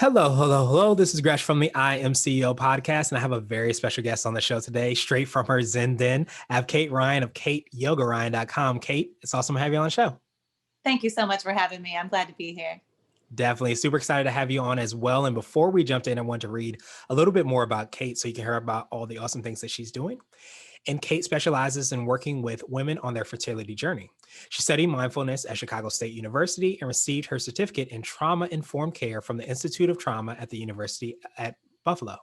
Hello, hello, hello. This is Gresh from the I Am CEO podcast, and I have a very special guest on the show today, straight from her Zen Den. I have Kate Ryan of KateYogaRyan.com. Kate, it's awesome to have you on the show. Thank you so much for having me. I'm glad to be here. Definitely super excited to have you on as well. And before we jumped in, I want to read a little bit more about Kate so you can hear about all the awesome things that she's doing. And Kate specializes in working with women on their fertility journey. She studied mindfulness at Chicago State University and received her certificate in trauma-informed care from the Institute of Trauma at the University at Buffalo.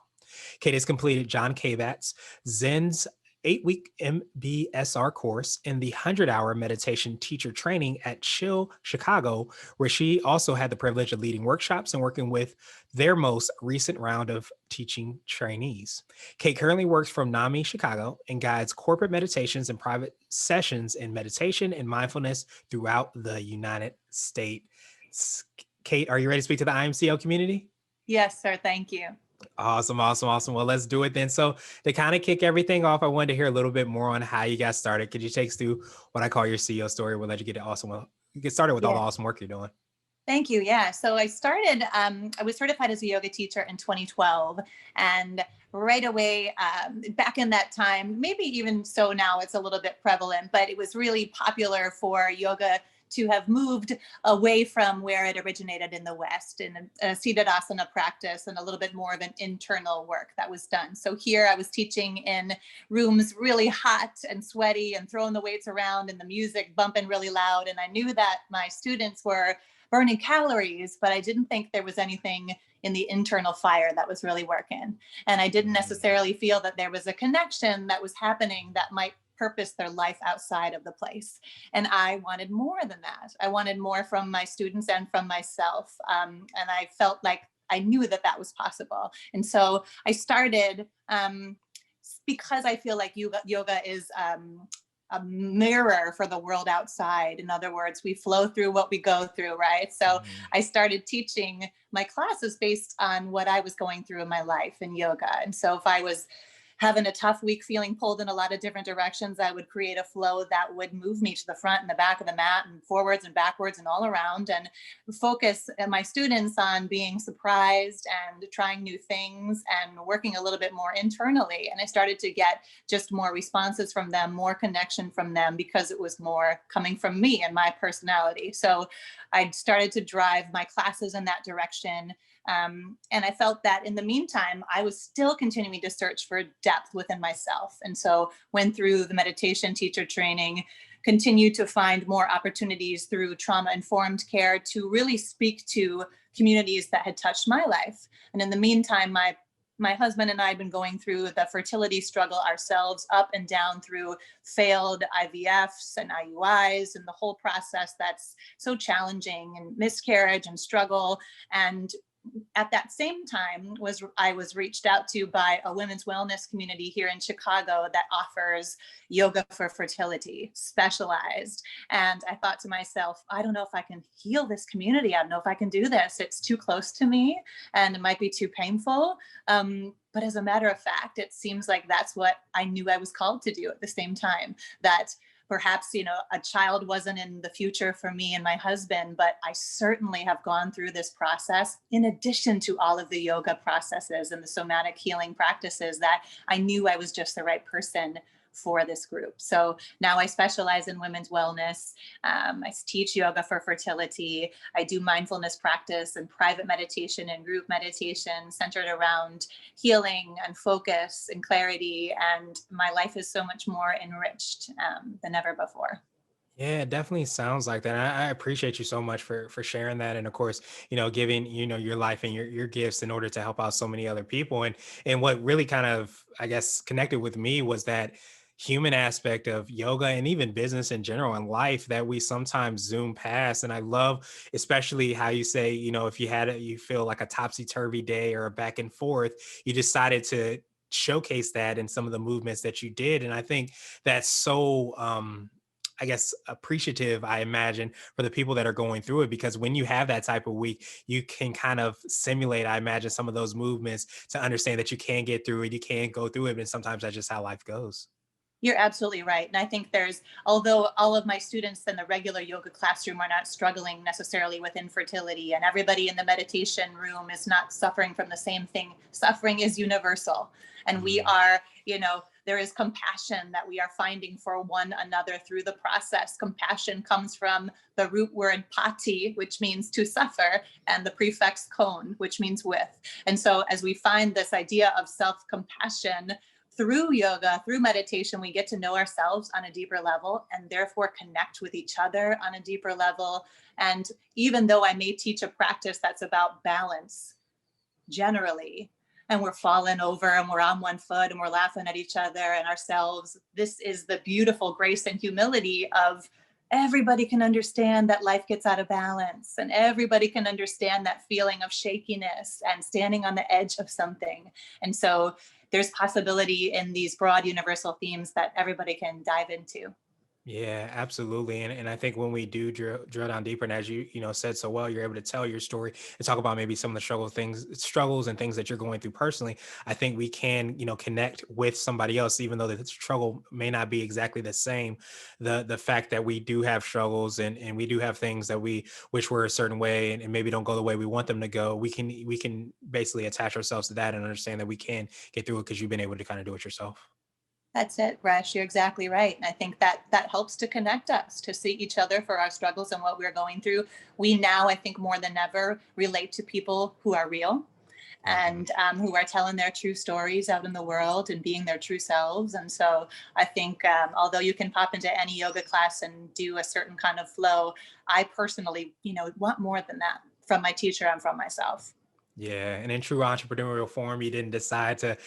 Kate has completed John Kabat-Zinn's Zen's 8-week MBSR course in the 100-hour meditation teacher training at Chill Chicago, where she also had the privilege of leading workshops and working with their most recent round of teaching trainees. Kate currently works from NAMI Chicago and guides corporate meditations and private sessions in meditation and mindfulness throughout the United States. Kate, are you ready to speak to the IMCO community? Yes, sir. Thank you. Awesome, awesome, awesome. Well, let's do it then. So to kind of kick everything off, I wanted to hear a little bit more on how you got started. Could you take us through what I call your CEO story? We'll let you get started with all the Yeah. awesome work you're doing. Thank you. Yeah. So I was certified as a yoga teacher in 2012. And right away, back in that time, maybe even so now, it's a little bit prevalent, but it was really popular for yoga to have moved away from where it originated in the West, in a seated asana practice and a little bit more of an internal work that was done. So here I was teaching in rooms really hot and sweaty and throwing the weights around and the music bumping really loud. And I knew that my students were burning calories, but I didn't think there was anything in the internal fire that was really working. And I didn't necessarily feel that there was a connection that was happening that might purpose their life outside of the place. And I wanted more than that. I wanted more from my students and from myself. And I felt like I knew that that was possible. And so I started, because I feel like yoga is a mirror for the world outside. In other words, we flow through what we go through, right? So I started teaching my classes based on what I was going through in my life in yoga. And so if I was having a tough week, feeling pulled in a lot of different directions, I would create a flow that would move me to the front and the back of the mat and forwards and backwards and all around, and focus my students on being surprised and trying new things and working a little bit more internally. And I started to get just more responses from them, more connection from them, because it was more coming from me and my personality. So I started to drive my classes in that direction. And I felt that in the meantime, I was still continuing to search for depth within myself. And so went through the meditation teacher training, continued to find more opportunities through trauma-informed care to really speak to communities that had touched my life. And in the meantime, my husband and I had been going through the fertility struggle ourselves, up and down through failed IVFs and IUIs and the whole process that's so challenging, and miscarriage and struggle. And at that same time I was reached out to by a women's wellness community here in Chicago that offers yoga for fertility, specialized. And I thought to myself, I don't know if I can heal this community. I don't know if I can do this. It's too close to me and it might be too painful. But as a matter of fact, it seems like that's what I knew I was called to do at the same time. That perhaps, a child wasn't in the future for me and my husband, but I certainly have gone through this process in addition to all of the yoga processes and the somatic healing practices, that I knew I was just the right person for this group. So now I specialize in women's wellness. I teach yoga for fertility. I do mindfulness practice and private meditation and group meditation centered around healing and focus and clarity. And my life is so much more enriched than ever before. Yeah, it definitely sounds like that. I appreciate you so much for sharing that. And of course, giving, your life and your gifts in order to help out so many other people. And what really kind of, I guess, connected with me was that human aspect of yoga and even business in general and life that we sometimes zoom past. And I love especially how you say, if you feel like a topsy-turvy day or a back and forth, you decided to showcase that in some of the movements that you did. And I think that's so I guess appreciative, I imagine, for the people that are going through it, because when you have that type of week, you can kind of simulate, I imagine, some of those movements to understand that you can get through it, you can go through it, and sometimes that's just how life goes. You're absolutely right. And I think although all of my students in the regular yoga classroom are not struggling necessarily with infertility, and everybody in the meditation room is not suffering from the same thing, suffering is universal. And we Mm, are, there is compassion that we are finding for one another through the process. Compassion comes from the root word pati, which means to suffer, and the prefix kon, which means with. And so as we find this idea of self compassion, through yoga, through meditation, we get to know ourselves on a deeper level and therefore connect with each other on a deeper level. And even though I may teach a practice that's about balance generally, and we're falling over and we're on one foot and we're laughing at each other and ourselves, this is the beautiful grace and humility of everybody can understand that life gets out of balance, and everybody can understand that feeling of shakiness and standing on the edge of something. And so there's possibility in these broad universal themes that everybody can dive into. yeah, absolutely. And I think when we do drill down deeper, and as you said so well, you're able to tell your story and talk about maybe some of the struggles and things that you're going through personally. I think we can connect with somebody else, even though the struggle may not be exactly the same. The fact that we do have struggles, and we do have things that we wish were a certain way, and maybe don't go the way we want them to go, we can basically attach ourselves to that and understand that we can get through it because you've been able to kind of do it yourself. That's it, Rush. You're exactly right. And I think that that helps to connect us, to see each other for our struggles and what we're going through. We now, I think more than ever, relate to people who are real, Mhm. and who are telling their true stories out in the world and being their true selves. And so I think, although you can pop into any yoga class and do a certain kind of flow, I personally, want more than that from my teacher and from myself. Yeah, and in true entrepreneurial form, you didn't decide to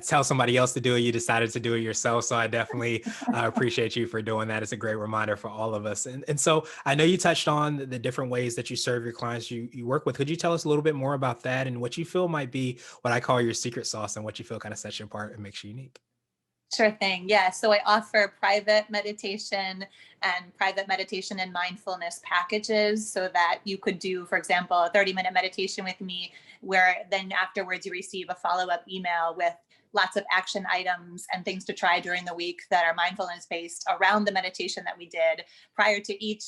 tell somebody else to do it. You decided to do it yourself. So I definitely appreciate you for doing that. It's a great reminder for all of us. And so I know you touched on the different ways that you serve your clients you work with. Could you tell us a little bit more about that and what you feel might be what I call your secret sauce, and what you feel kind of sets you apart and makes you unique? Sure thing. Yeah. So I offer private meditation and mindfulness packages so that you could do, for example, a 30-minute meditation with me, where then afterwards you receive a follow up email with lots of action items and things to try during the week that are mindfulness based around the meditation that we did. Prior to each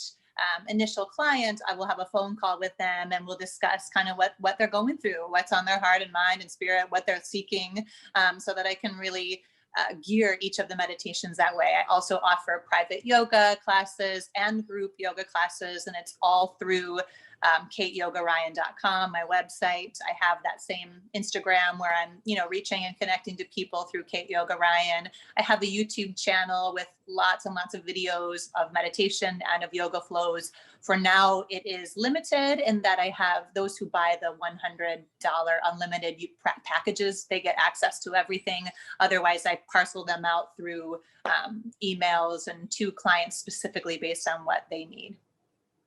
initial client, I will have a phone call with them and we'll discuss kind of what they're going through, what's on their heart and mind and spirit, what they're seeking, so that I can really gear each of the meditations that way. I also offer private yoga classes and group yoga classes, and it's all through KateYogaRyan.com, my website. I have that same Instagram where I'm, reaching and connecting to people through Kate Yoga Ryan. I have a YouTube channel with lots and lots of videos of meditation and of yoga flows. For now, it is limited in that I have those who buy the $100 unlimited packages, they get access to everything. Otherwise, I parcel them out through emails and to clients specifically based on what they need.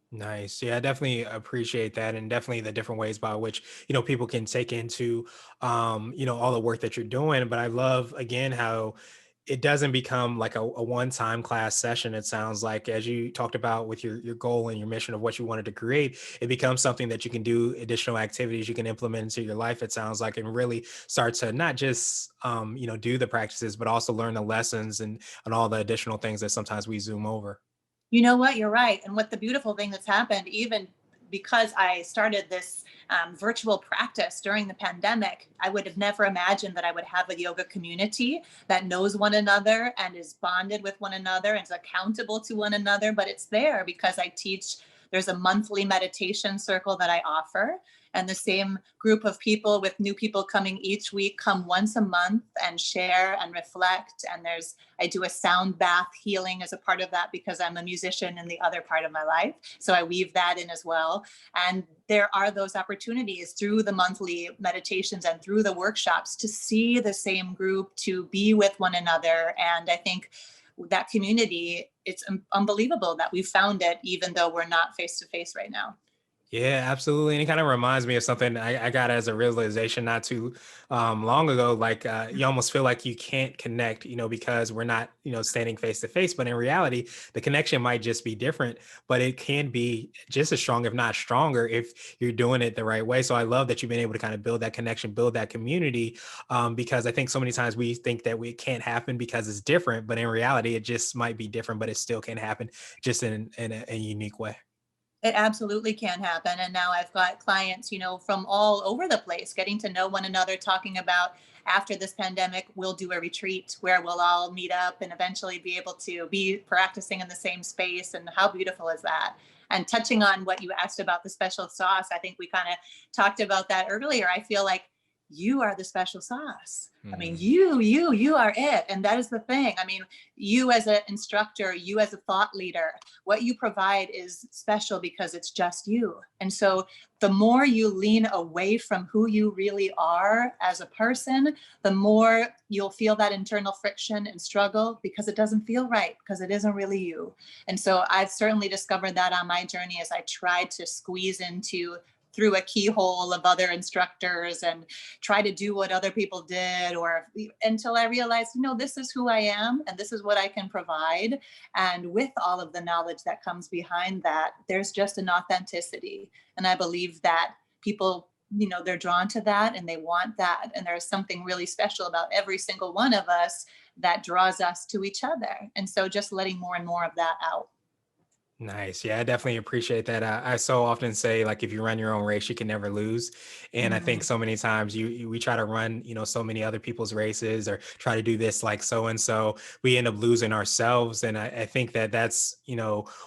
Nice. Yeah, I definitely appreciate that, and definitely the different ways by which people can take into all the work that you're doing. But I love again how it doesn't become like a one-time class session. It sounds like, as you talked about with your goal and your mission of what you wanted to create, it becomes something that you can do additional activities you can implement into your life, it sounds like, and really start to not just do the practices, but also learn the lessons and all the additional things that sometimes we zoom over. You know what? You're right. And what the beautiful thing that's happened, even because I started this virtual practice during the pandemic, I would have never imagined that I would have a yoga community that knows one another and is bonded with one another and is accountable to one another. But it's there because I teach, there's a monthly meditation circle that I offer. And the same group of people with new people coming each week come once a month and share and reflect. And I do a sound bath healing as a part of that because I'm a musician in the other part of my life. So I weave that in as well. And there are those opportunities through the monthly meditations and through the workshops to see the same group, to be with one another. And I think that community, it's unbelievable that we found it, even though we're not face to face right now. Yeah, absolutely. And it kind of reminds me of something I got as a realization not too long ago. Like you almost feel like you can't connect, because we're not, standing face to face. But in reality, the connection might just be different, but it can be just as strong, if not stronger, if you're doing it the right way. So I love that you've been able to kind of build that connection, build that community, because I think so many times we think that it can't happen because it's different. But in reality, it just might be different, but it still can happen just in a unique way. It absolutely can happen. And now I've got clients, from all over the place, getting to know one another, talking about after this pandemic, we'll do a retreat where we'll all meet up and eventually be able to be practicing in the same space. And how beautiful is that? And touching on what you asked about the special sauce, I think we kind of talked about that earlier. I feel like you are the special sauce. I mean, Mm. you are it. And that is the thing. I mean, you as an instructor, you as a thought leader, what you provide is special because it's just you. And so the more you lean away from who you really are as a person, the more you'll feel that internal friction and struggle because it doesn't feel right, because it isn't really you. And so I've certainly discovered that on my journey as I tried to squeeze into through a keyhole of other instructors and try to do what other people did, or until I realized, this is who I am and this is what I can provide. And with all of the knowledge that comes behind that, there's just an authenticity. And I believe that people, they're drawn to that and they want that. And there's something really special about every single one of us that draws us to each other. And so just letting more and more of that out. Nice. Yeah, I definitely appreciate that. I so often say, like, if you run your own race, you can never lose. And I think Mm. so many times we try to run, so many other people's races or try to do this like so and so, we end up losing ourselves. And I think that that's,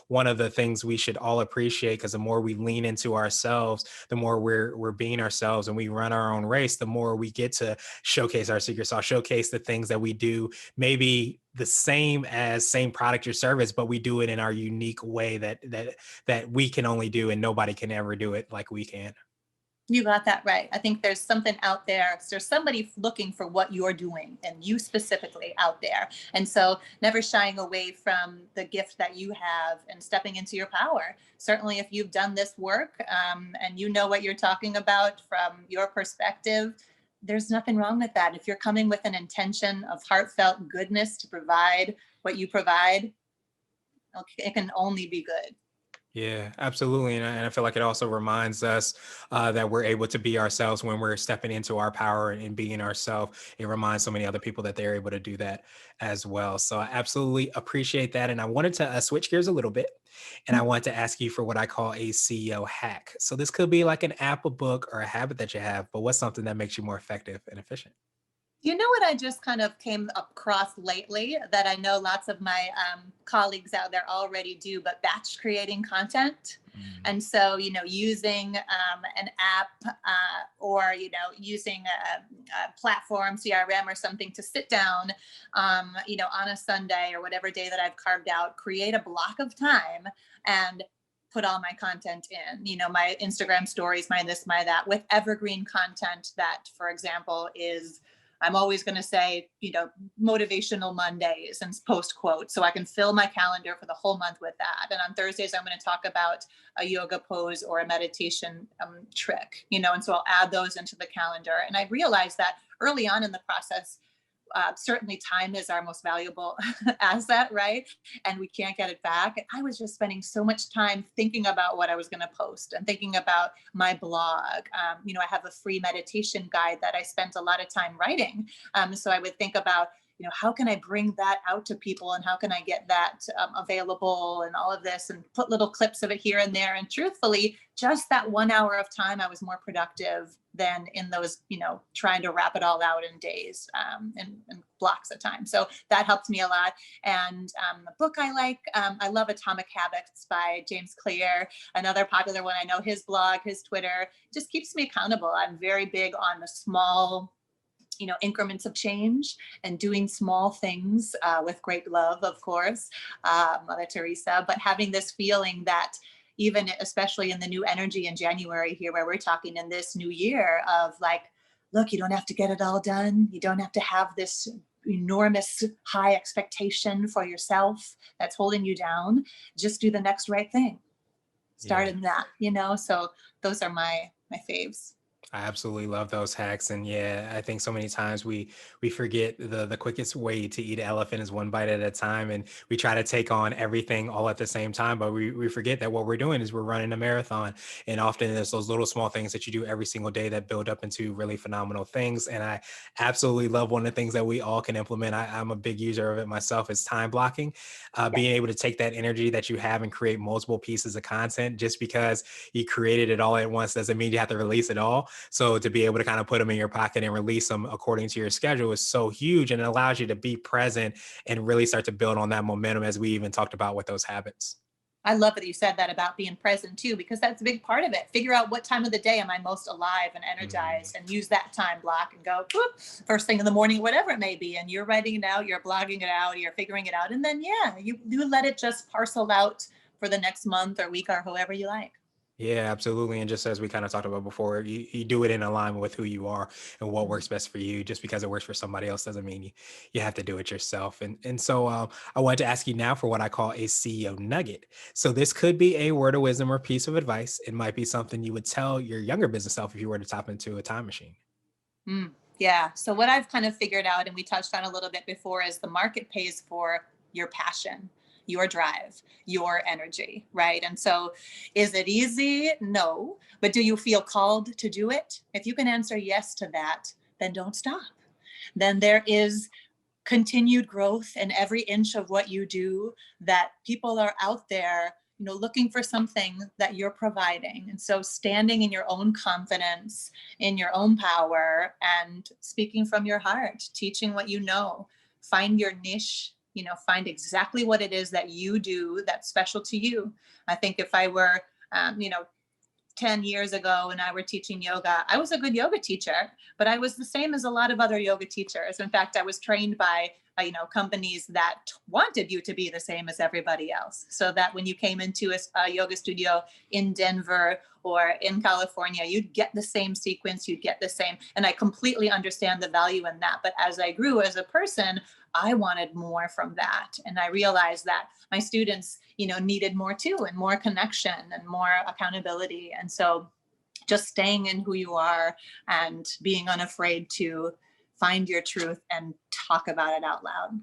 one of the things we should all appreciate, because the more we lean into ourselves, the more we're being ourselves and we run our own race, the more we get to showcase our secret sauce, showcase the things that we do maybe the same product or service, but we do it in our unique way that we can only do and nobody can ever do it like we can. You got that right. I think there's something out there. There's somebody looking for what you're doing, and you specifically out there. And so, never shying away from the gift that you have and stepping into your power. Certainly, if you've done this work and you know what you're talking about from your perspective, there's nothing wrong with that. If you're coming with an intention of heartfelt goodness to provide what you provide, okay, it can only be good. Yeah, absolutely. And I feel like it also reminds us that we're able to be ourselves when we're stepping into our power and being ourselves. It reminds so many other people that they're able to do that as well. So I absolutely appreciate that. And I wanted to switch gears a little bit. And I want to ask you for what I call a CEO hack. So this could be like an app, a book, or a habit that you have, but what's something that makes you more effective and efficient? You know what I just kind of came across lately that I know lots of my colleagues out there already do, but batch creating content. Mm. And so, using an app or, using a platform, CRM or something to sit down, on a Sunday or whatever day that I've carved out, create a block of time and put all my content in, my Instagram stories, my this, my that, with evergreen content that, for example, is I'm always going to say, motivational Mondays and post quotes. So I can fill my calendar for the whole month with that. And on Thursdays, I'm going to talk about a yoga pose or a meditation trick, and so I'll add those into the calendar. And I realized that early on in the process, certainly time is our most valuable asset, right? And we can't get it back. And I was just spending so much time thinking about what I was going to post and thinking about my blog. I have a free meditation guide that I spent a lot of time writing. So I would think about, how can I bring that out to people and how can I get that available and all of this and put little clips of it here and there. And truthfully, just that 1 hour of time, I was more productive than in those, trying to wrap it all out in days and blocks of time. So that helped me a lot. And the book I love Atomic Habits by James Clear, another popular one. I know his blog, his Twitter just keeps me accountable. I'm very big on the small increments of change and doing small things with great love, of course, Mother Teresa, but having this feeling that even especially in the new energy in January here, where we're talking in this new year of like, look, you don't have to get it all done. You don't have to have this enormous high expectation for yourself that's holding you down. Just do the next right thing. Yeah. started that, so those are my faves. I absolutely love those hacks. And yeah, I think so many times we forget the quickest way to eat an elephant is one bite at a time. And we try to take on everything all at the same time. But we forget that what we're doing is we're running a marathon. And often there's those little small things that you do every single day that build up into really phenomenal things. And I absolutely love one of the things that we all can implement. I'm a big user of it myself, is time blocking. Yeah, Being able to take that energy that you have and create multiple pieces of content. Just because you created it all at once doesn't mean you have to release it all. So to be able to kind of put them in your pocket and release them according to your schedule is so huge, and it allows you to be present and really start to build on that momentum, as we even talked about with those habits. I love that you said that about being present too, because that's a big part of it. Figure out what time of the day am I most alive and Mhm. energized, and use that time block and go whoop, first thing in the morning, whatever it may be. And you're writing it out, you're blogging it out, you're figuring it out. And then, yeah, you let it just parcel out for the next month or week or however you like. Yeah, absolutely. And just as we kind of talked about before, you do it in alignment with who you are and what Mhm. works best for you. Just because it works for somebody else doesn't mean you have to do it yourself. And so I wanted to ask you now for what I call a CEO nugget. So this could be a word of wisdom or piece of advice. It might be something you would tell your younger business self if you were to tap into a time machine. Yeah. So, what I've kind of figured out, and we touched on a little bit before, is the market pays for your passion, your drive, your energy, right? And so, is it easy? No. But do you feel called to do it? If you can answer yes to that, then don't stop. Then there is continued growth in every inch of what you do, that people are out there, looking for something that you're providing. And so standing in your own confidence, in your own power, and speaking from your heart, teaching what you know, find your niche, find exactly what it is that you do that's special to you. I think if I were, um, you know 10 years ago when I were teaching yoga, I was a good yoga teacher, but I was the same as a lot of other yoga teachers. In fact, I was trained by companies that wanted you to be the same as everybody else, so that when you came into a yoga studio in Denver or in California, you'd get the same sequence, you'd get the same. And I completely understand the value in that. But as I grew as a person, I wanted more from that. And I realized that my students, needed more too, and more connection and more accountability. And so just staying in who you are and being unafraid to find your truth and talk about it out loud.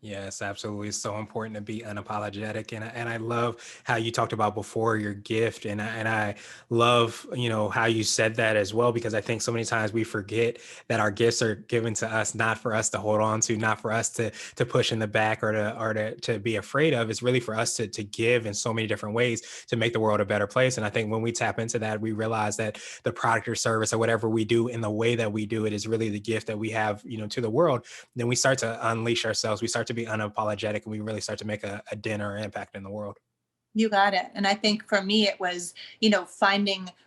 Yes, absolutely. It's so important to be unapologetic. And I love how you talked about before your gift. And I love, how you said that as well, because I think so many times we forget that our gifts are given to us, not for us to hold on to, not for us to push in the back or to be afraid of. It's really for us to give in so many different ways to make the world a better place. And I think when we tap into that, we realize that the product or service or whatever we do in the way that we do it is really the gift that we have, to the world. Then we start to unleash ourselves. We start to be unapologetic, and we really start to make a dent or impact in the world. You got it. And I think for me, it was,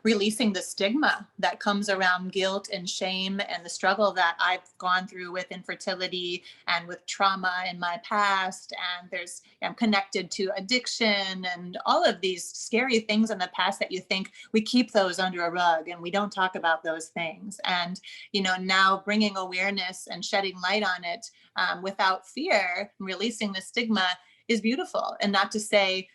releasing the stigma that comes around guilt and shame and the struggle that I've gone through with infertility and with trauma in my past. And I'm connected to addiction and all of these scary things in the past that you think we keep those under a rug and we don't talk about those things. And, now bringing awareness and shedding light on it, without fear, releasing the stigma is beautiful. And not to say,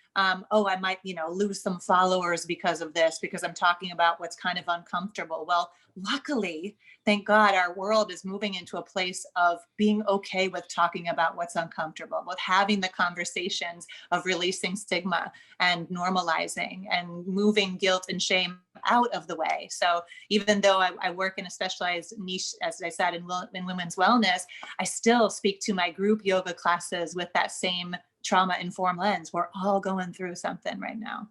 oh, I might, lose some followers because of this, because I'm talking about what's kind of uncomfortable. Well, luckily, thank God, our world is moving into a place of being okay with talking about what's uncomfortable, with having the conversations of releasing stigma and normalizing and moving guilt and shame out of the way. So even though I work in a specialized niche, as I said, in women's wellness, I still speak to my group yoga classes with that same trauma informed lens. We're all going through something right now.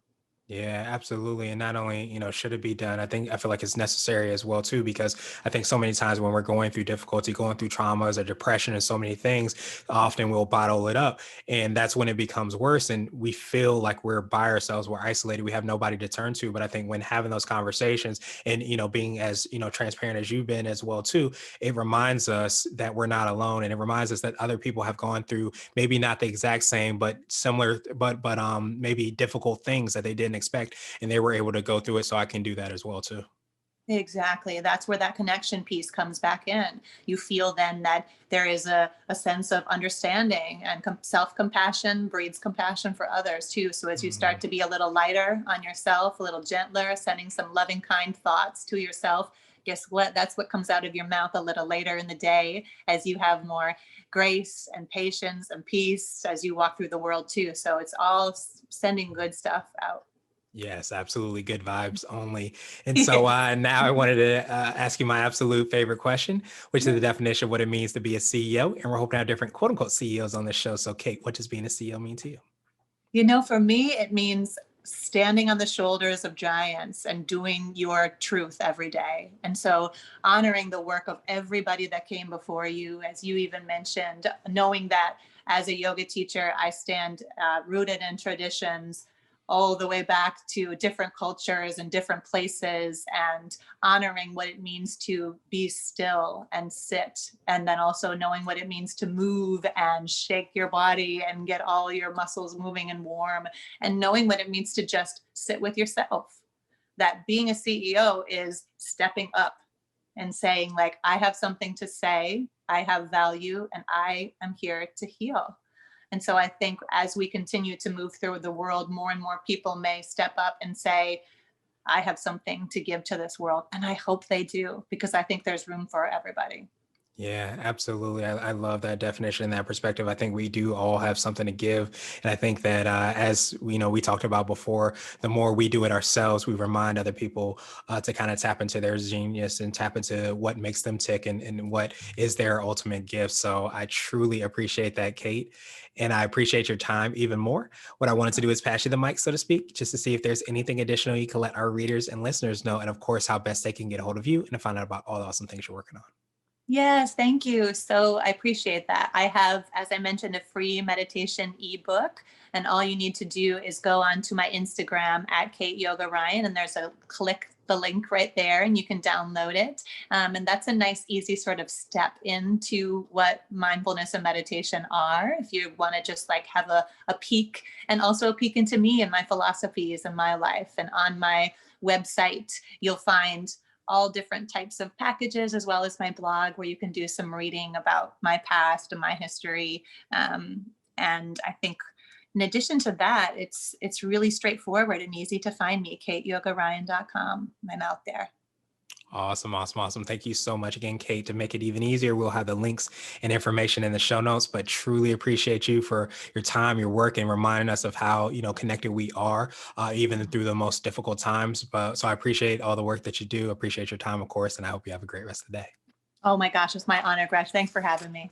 Yeah, absolutely. And not only, should it be done, I feel like it's necessary as well too, because I think so many times when we're going through difficulty, going through traumas or depression and so many things, often we'll bottle it up. And that's when it becomes worse. And we feel like we're by ourselves, we're isolated, we have nobody to turn to. But I think when having those conversations and, being as, transparent as you've been as well too, it reminds us that we're not alone. And it reminds us that other people have gone through maybe not the exact same, but similar, but maybe difficult things that they didn't expect, and they were able to go through it. So I can do that as well too. Exactly. That's where that connection piece comes back in. You feel then that there is a sense of understanding, and self compassion breeds compassion for others too. So as you start Mhm. to be a little lighter on yourself, a little gentler, sending some loving, kind thoughts to yourself, guess what? That's what comes out of your mouth a little later in the day as you have more grace and patience and peace as you walk through the world too. So it's all sending good stuff out. Yes, absolutely. Good vibes only. And so now I wanted to ask you my absolute favorite question, which is the definition of what it means to be a CEO. And we're hoping to have different quote unquote CEOs on this show. So, Kate, what does being a CEO mean to you? For me, it means standing on the shoulders of giants and doing your truth every day. And so, honoring the work of everybody that came before you, as you even mentioned, knowing that as a yoga teacher, I stand rooted in traditions all the way back to different cultures and different places, and honoring what it means to be still and sit, and then also knowing what it means to move and shake your body and get all your muscles moving and warm, and knowing what it means to just sit with yourself. That being a CEO is stepping up and saying, like, I have something to say, I have value, and I am here to heal. And so I think as we continue to move through the world, more and more people may step up and say, I have something to give to this world. And I hope they do, because I think there's room for everybody. Yeah, absolutely. I love that definition and that perspective. I think we do all have something to give. And I think that as we talked about before, the more we do it ourselves, we remind other people to kind of tap into their genius and tap into what makes them tick and what is their ultimate gift. So I truly appreciate that, Kate. And I appreciate your time even more. What I wanted to do is pass you the mic, so to speak, just to see if there's anything additional you can let our readers and listeners know. And of course, how best they can get a hold of you and to find out about all the awesome things you're working on. Yes, thank you. So I appreciate that. I have, as I mentioned, a free meditation ebook, and all you need to do is go onto my Instagram at Kate Yoga Ryan, and there's a click the link right there, and you can download it. And that's a nice, easy sort of step into what mindfulness and meditation are. If you want to just like have a peek, and also a peek into me and my philosophies and my life. And on my website, you'll find all different types of packages, as well as my blog where you can do some reading about my past and my history. And I think in addition to that, it's really straightforward and easy to find me, kateyogaryan.com. I'm out there. Awesome, awesome, awesome. Thank you so much again, Kate. To make it even easier, we'll have the links and information in the show notes, but truly appreciate you for your time, your work, and reminding us of how, connected we are, even through the most difficult times. But so I appreciate all the work that you do. Appreciate your time, of course, and I hope you have a great rest of the day. Oh my gosh, it's my honor, Gresh. Thanks for having me.